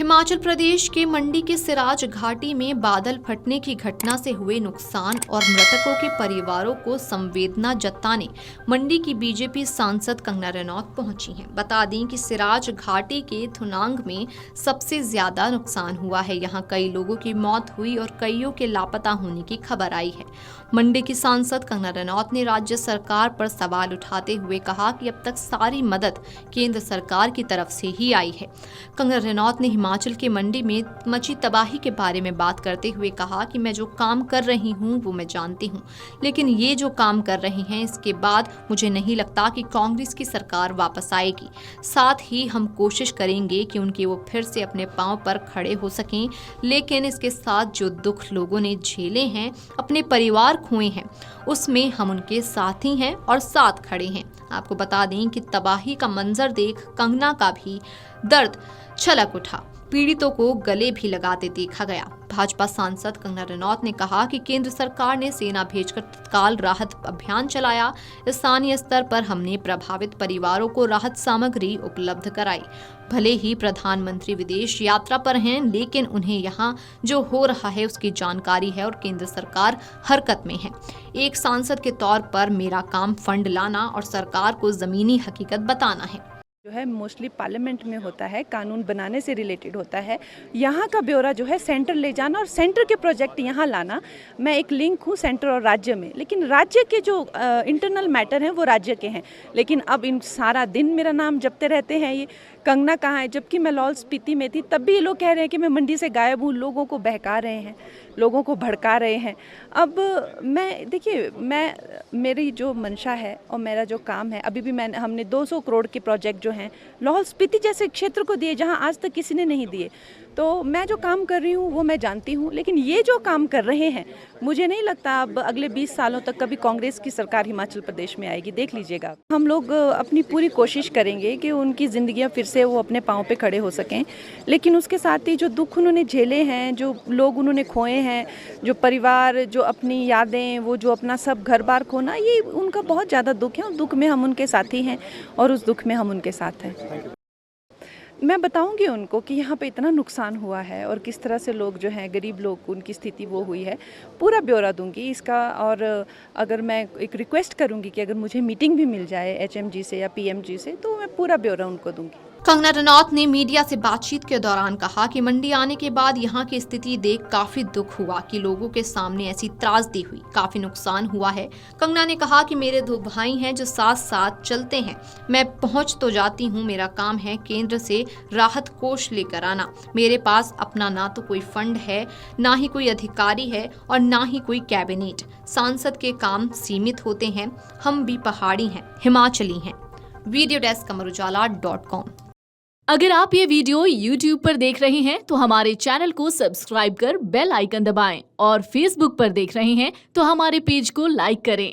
हिमाचल प्रदेश के मंडी के सिराज घाटी में बादल फटने की घटना से हुए नुकसान और मृतकों के परिवारों को संवेदना जताने मंडी की बीजेपी सांसद कंगना रनौत पहुंची हैं। बता दें कि सिराज घाटी के थुनांग में सबसे ज्यादा नुकसान हुआ है। यहां कई लोगों की मौत हुई और कईयों के लापता होने की खबर आई है। मंडी की सांसद कंगना रनौत ने राज्य सरकार पर सवाल उठाते हुए कहा कि अब तक सारी मदद केंद्र सरकार की तरफ से ही आई है। कंगना रनौत ने हिमाचल के मंडी में मची तबाही के बारे में बात करते हुए कहा कि मैं जो काम कर रही हूं वो मैं जानती हूं, लेकिन ये जो काम कर रहे हैं इसके बाद मुझे नहीं लगता कि कांग्रेस की सरकार वापस आएगी। साथ ही हम कोशिश करेंगे कि उनके वो फिर से अपने पांव पर खड़े हो सकें, लेकिन इसके साथ जो दुख लोगों ने झेले हैं, अपने परिवार खोए हैं, उसमें हम उनके साथी हैं और साथ खड़े हैं। आपको बता दें कि तबाही का मंजर देख कंगना का भी दर्द छलक उठा। पीड़ितों को गले भी लगाते देखा गया। भाजपा सांसद कंगना रनौत ने कहा कि केंद्र सरकार ने सेना भेजकर तत्काल राहत अभियान चलाया। स्थानीय स्तर पर हमने प्रभावित परिवारों को राहत सामग्री उपलब्ध कराई। भले ही प्रधानमंत्री विदेश यात्रा पर हैं, लेकिन उन्हें यहाँ जो हो रहा है उसकी जानकारी है और केंद्र सरकार हरकत में है। एक सांसद के तौर पर मेरा काम फंड लाना और सरकार को जमीनी हकीकत बताना है। जो है मोस्टली पार्लियामेंट में होता है, कानून बनाने से रिलेटेड होता है। यहाँ का ब्यौरा जो है सेंटर ले जाना और सेंटर के प्रोजेक्ट यहाँ लाना। मैं एक लिंक हूँ सेंटर और राज्य में, लेकिन राज्य के जो इंटरनल मैटर हैं वो राज्य के हैं। लेकिन अब इन सारा दिन मेरा नाम जपते रहते हैं ये कंगना कहाँ है, जबकि मैं लाहौल स्पीति में थी तब भी ये लोग कह रहे हैं कि मैं मंडी से गायब हूँ। लोगों को बहका रहे हैं, लोगों को भड़का रहे हैं। अब मैं मेरी जो मंशा है और मेरा जो काम है, अभी भी हमने 200 करोड़ के प्रोजेक्ट जो हैं लाहौल स्पीति जैसे क्षेत्र को दिए जहां आज तक किसी ने नहीं दिए। तो मैं जो काम कर रही हूँ वो मैं जानती हूँ, लेकिन ये जो काम कर रहे हैं मुझे नहीं लगता अब अगले 20 सालों तक कभी कांग्रेस की सरकार हिमाचल प्रदेश में आएगी। देख लीजिएगा, हम लोग अपनी पूरी कोशिश करेंगे कि उनकी ज़िंदगियाँ फिर से वो अपने पाँव पे खड़े हो सकें, लेकिन उसके साथ ही जो दुख उन्होंने झेले हैं, जो लोग उन्होंने खोए हैं, जो परिवार, जो अपनी यादें, वो जो अपना सब घर बार खोना, ये उनका बहुत ज़्यादा दुख है और दुख में हम उनके साथी हैं और उस दुख में हम उनके साथ हैं। मैं बताऊंगी उनको कि यहाँ पे इतना नुकसान हुआ है और किस तरह से लोग जो हैं गरीब लोग उनकी स्थिति वो हुई है। पूरा ब्यौरा दूंगी इसका, और अगर मैं एक रिक्वेस्ट करूंगी कि अगर मुझे मीटिंग भी मिल जाए एचएमजी से या पीएमजी से तो मैं पूरा ब्यौरा उनको दूंगी। कंगना रनौत ने मीडिया से बातचीत के दौरान कहा कि मंडी आने के बाद यहाँ की स्थिति देख काफी दुख हुआ कि लोगों के सामने ऐसी त्रासदी हुई, काफी नुकसान हुआ है। कंगना ने कहा कि मेरे 2 भाई हैं जो साथ साथ चलते हैं। मैं पहुँच तो जाती हूँ, मेरा काम है केंद्र से राहत कोष लेकर आना। मेरे पास अपना ना तो कोई फंड है, ना ही कोई अधिकारी है और ना ही कोई कैबिनेट। सांसद के काम सीमित होते हैं। हम भी पहाड़ी हैं, हिमाचली हैं। Video desk amarujala.com। अगर आप ये वीडियो YouTube पर देख रहे हैं तो हमारे चैनल को सब्सक्राइब कर बेल आइकन दबाएं, और Facebook पर देख रहे हैं तो हमारे पेज को लाइक करें।